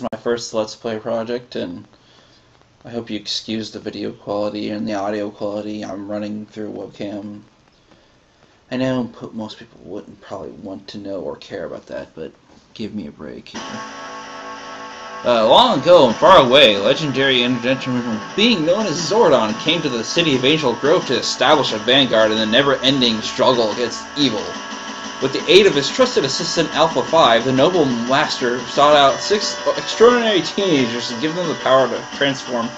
This is my first Let's Play project, and I hope you excuse the video quality and the audio quality. I'm running through webcam. I know most people wouldn't probably want to know or care about that, but give me a break here. Long ago and far away, legendary interdimensional being known as Zordon came to the city of Angel Grove to establish a vanguard in the never-ending struggle against evil. With the aid of his trusted assistant Alpha 5, the noble master sought out 6 extraordinary teenagers to give them the power to transform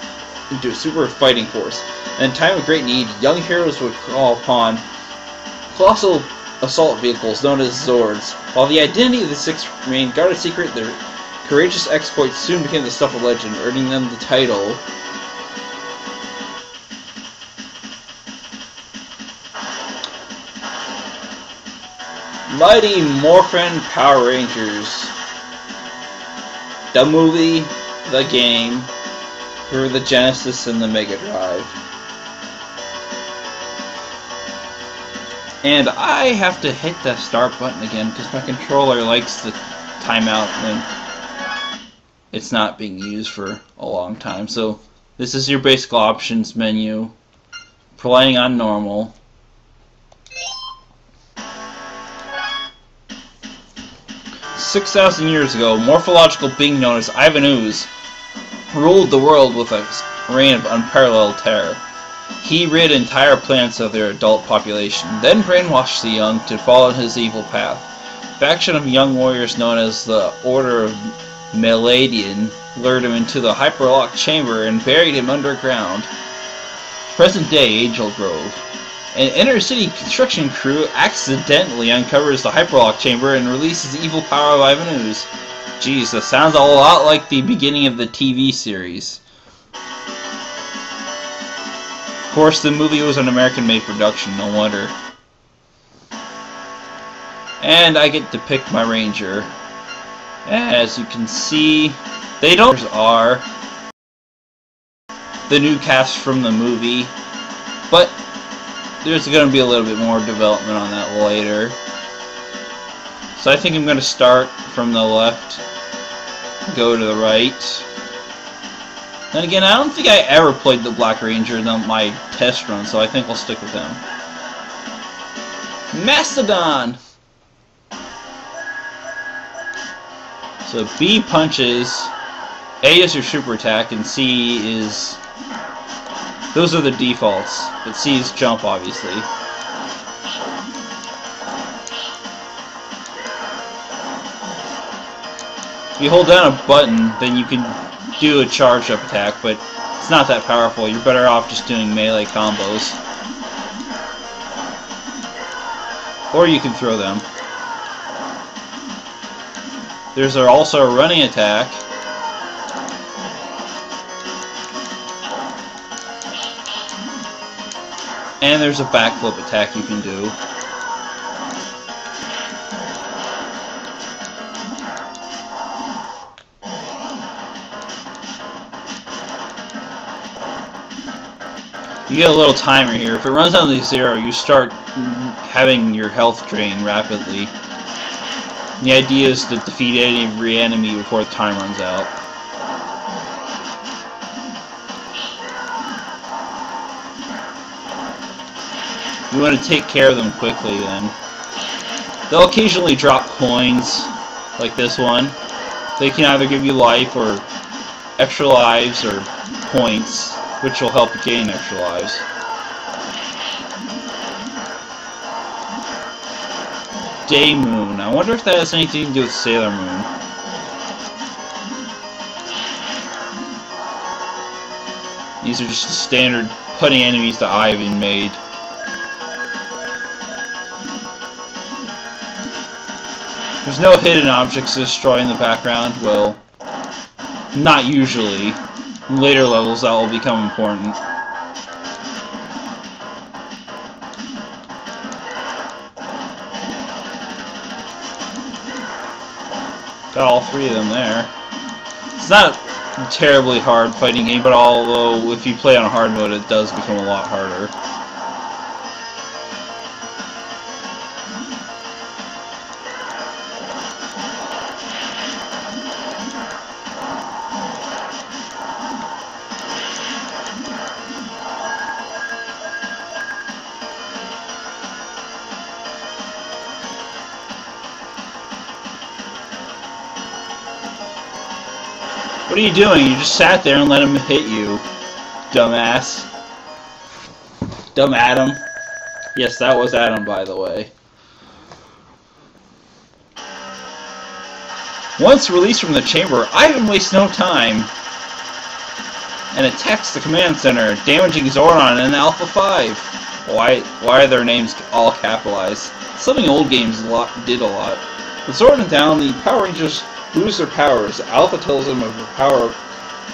into a super fighting force. And in time of great need, young heroes would call upon colossal assault vehicles known as Zords. While the identity of the 6 remained guarded secret, their courageous exploits soon became the stuff of legend, earning them the title Mighty Morphin Power Rangers. The movie, the game, for the Genesis and the Megadrive. And I have to hit the start button again because my controller likes the timeout when it's not being used for a long time. So this is your basic options menu. Playing on normal. "6,000 years ago, morphological being known as Ivan Ooze ruled the world with a reign of unparalleled terror. He rid entire planets of their adult population, then brainwashed the young to follow his evil path. A faction of young warriors known as the Order of Meladian lured him into the hyperlock chamber and buried him underground. Present-day Angel Grove. An inner-city construction crew accidentally uncovers the hyperlock chamber and releases the evil power of Ivan Ooze." Geez, that sounds a lot like the beginning of the TV series. Of course, the movie was an American-made production, no wonder. And I get to pick my ranger. As you can see, they don't are the new cast from the movie, but there's going to be a little bit more development on that later. So I think I'm going to start from the left, go to the right. Then again, I don't think I ever played the Black Ranger in my test run, so I think I'll stick with him. Mastodon! So B punches, A is your super attack, and C is... those are the defaults, but C is jump, obviously. If you hold down a button, then you can do a charge-up attack, but it's not that powerful. You're better off just doing melee combos. Or you can throw them. There's also a running attack. And there's a backflip attack you can do. You get a little timer here. If it runs down to 0, you start having your health drain rapidly. The idea is to defeat every enemy before the time runs out. You want to take care of them quickly then. They'll occasionally drop coins, like this one. They can either give you life or extra lives or points, which will help you gain extra lives. Day Moon. I wonder if that has anything to do with Sailor Moon. These are just standard putting enemies to Ivan made. There's no hidden objects to destroy in the background. Well, not usually. In later levels that will become important. Got all 3 of them there. It's not a terribly hard fighting game, but although if you play on hard mode it does become a lot harder. What are you doing? You just sat there and let him hit you, dumbass. Dumb Adam. Yes, that was Adam, by the way. Once released from the chamber, Ivan wastes no time and attacks the command center, damaging Zordon and Alpha 5. Why are their names all capitalized? Something old games did a lot. With Zordon down, the Power Rangers lose their powers. Alpha tells them of a power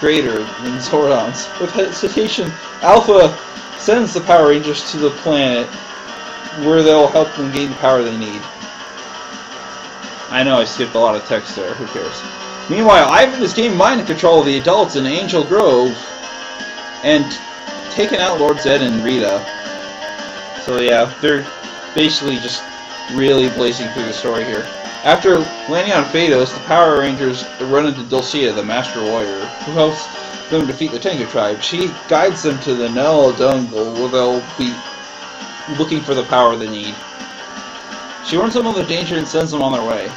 greater than Zordon's. With hesitation, Alpha sends the Power Rangers to the planet where they'll help them gain the power they need. I know I skipped a lot of text there, who cares? Meanwhile, Ivan is gaining mind control of the adults in Angel Grove and taking out Lord Zed and Rita. So yeah, they're basically just really blazing through the story here. After landing on Phaedos, the Power Rangers run into Dulcea, the Master Warrior, who helps them defeat the Tengu tribe. She guides them to the Nell jungle where they'll be looking for the power they need. She warns them of the danger and sends them on their way.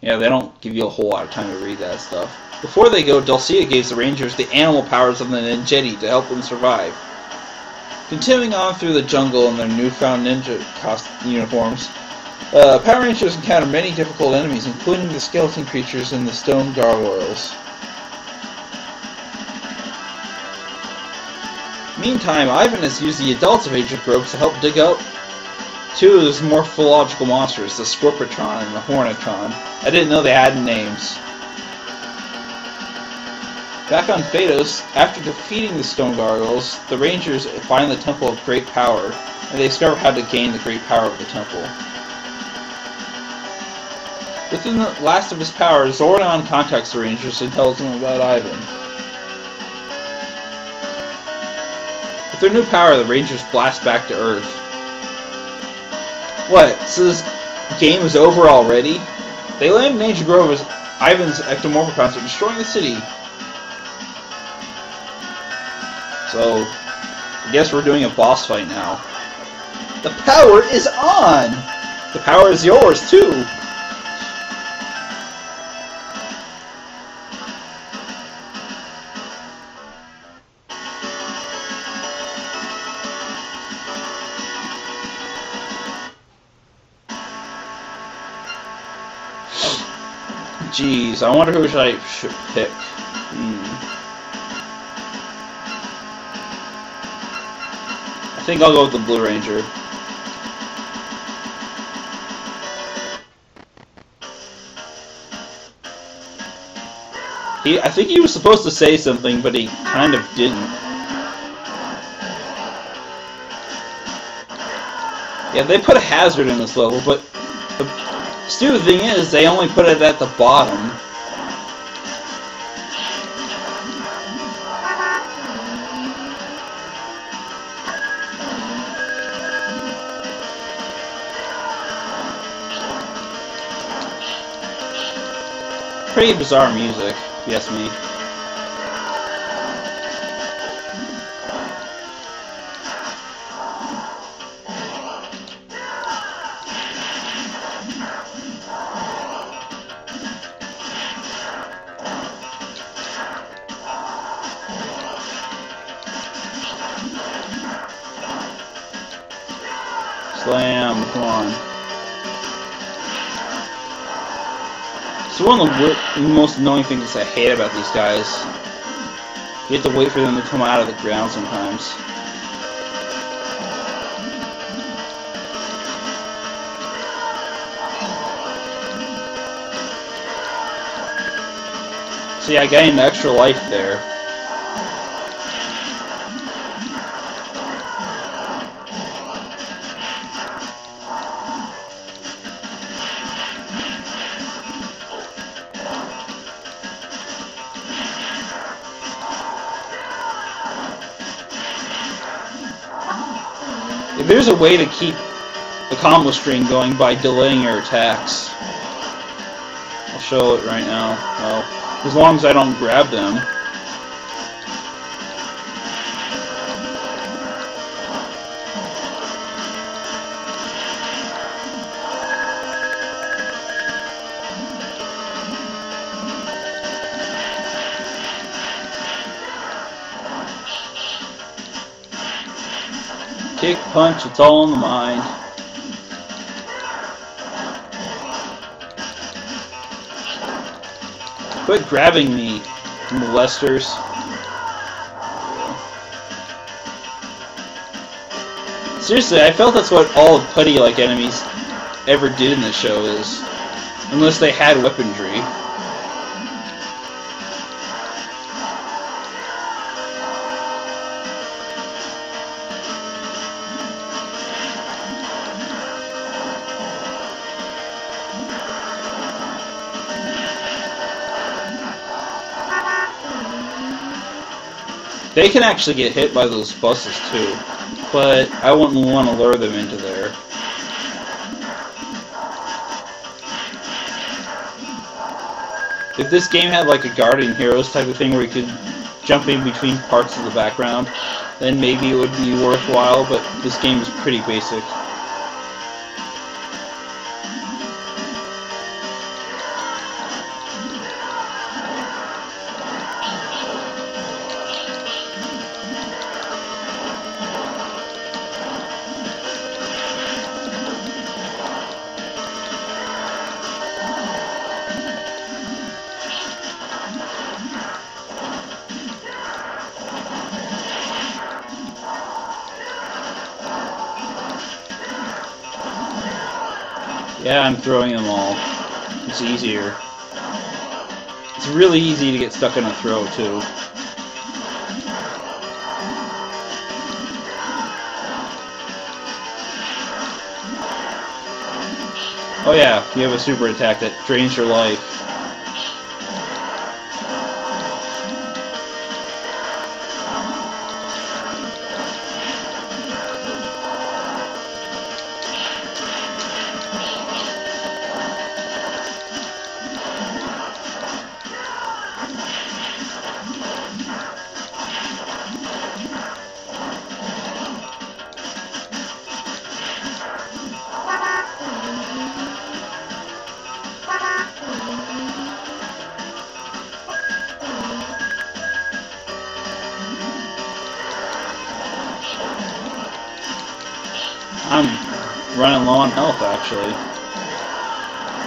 Yeah, they don't give you a whole lot of time to read that stuff. Before they go, Dulcea gives the Rangers the animal powers of the Ninjetti to help them survive. Continuing on through the jungle in their newfound ninja uniforms, Power Rangers encounter many difficult enemies, including the skeleton creatures and the stone gargoyles. Meantime, Ivan has used the adults of Angel Grove to help dig up two of his morphological monsters, the Scorpitron and the Hornitron. I didn't know they had names. Back on Phaedos, after defeating the stone gargoyles, the Rangers find the Temple of Great Power, and they discover how to gain the great power of the temple. Within the last of his powers, Zordon contacts the Rangers and tells them about Ivan. With their new power, the Rangers blast back to Earth. What? So this game is over already? They land in Angel Grove as Ivan's ectomorphicons are destroying the city. So, I guess we're doing a boss fight now. The power is on! The power is yours, too! Jeez, I wonder who I should pick. I think I'll go with the Blue Ranger. I think he was supposed to say something, but he kind of didn't. Yeah, they put a hazard in this level, but the stupid thing is, they only put it at the bottom. Pretty bizarre music, if you ask me. Slam, come on. So one of the most annoying things I hate about these guys, you have to wait for them to come out of the ground sometimes. See, I gained extra life there. There's a way to keep the combo string going by delaying your attacks. I'll show it right now. Well, as long as I don't grab them. Kick, punch, it's all in the mind. Quit grabbing me, molesters. Seriously, I felt that's what all putty-like enemies ever did in the show is, unless they had weaponry. They can actually get hit by those buses too, but I wouldn't want to lure them into there. If this game had like a Guardian Heroes type of thing where you could jump in between parts of the background, then maybe it would be worthwhile, but this game is pretty basic. Yeah, I'm throwing them all. It's easier. It's really easy to get stuck in a throw, too. Oh yeah, you have a super attack that drains your life. I'm running low on health, actually.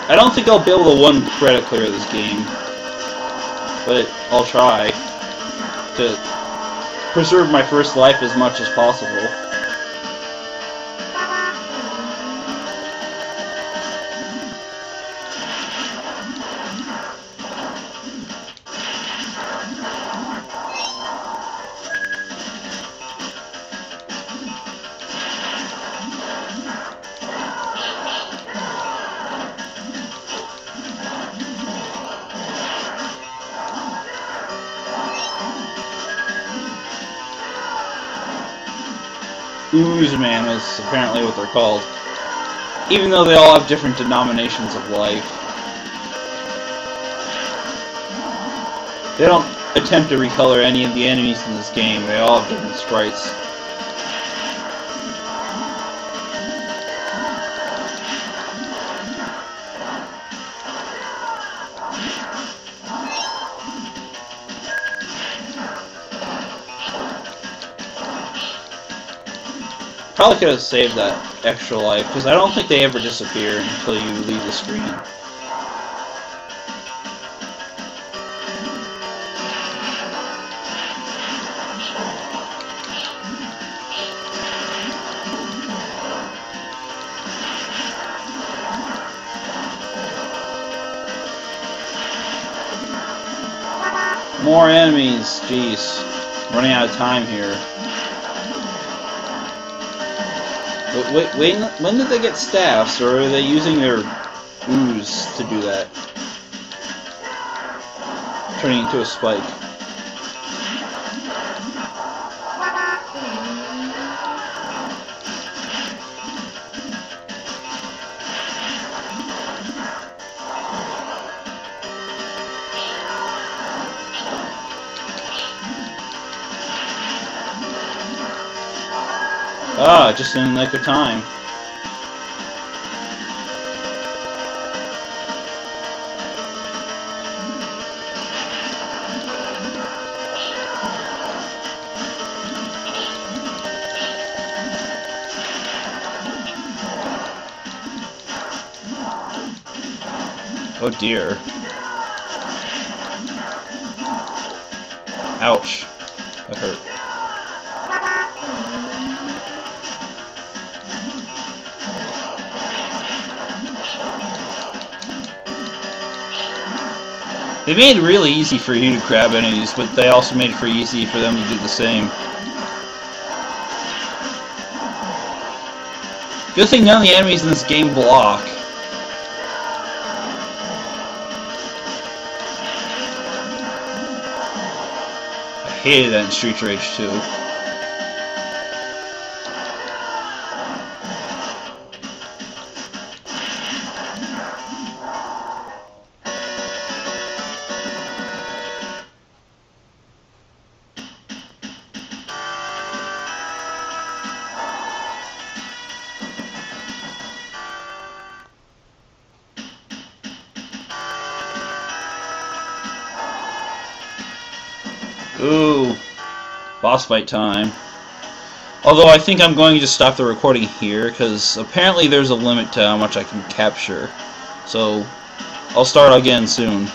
I don't think I'll be able to one credit clear this game, but I'll try to preserve my first life as much as possible. Ooze Man is apparently what they're called, even though they all have different denominations of life. They don't attempt to recolor any of the enemies in this game, they all have different sprites. Probably could have saved that extra life, because I don't think they ever disappear until you leave the screen. More enemies, jeez. Running out of time here. Wait, when did they get staffs, or are they using their ooze to do that? Turning into a spike. Ah, just in the nick of time. Oh dear. Ouch. That hurt. They made it really easy for you to grab enemies, but they also made it pretty easy for them to do the same. Good thing none of the enemies in this game block. I hated that in Street Rage 2. Ooh, boss fight time. Although I think I'm going to stop the recording here, because apparently there's a limit to how much I can capture. So, I'll start again soon.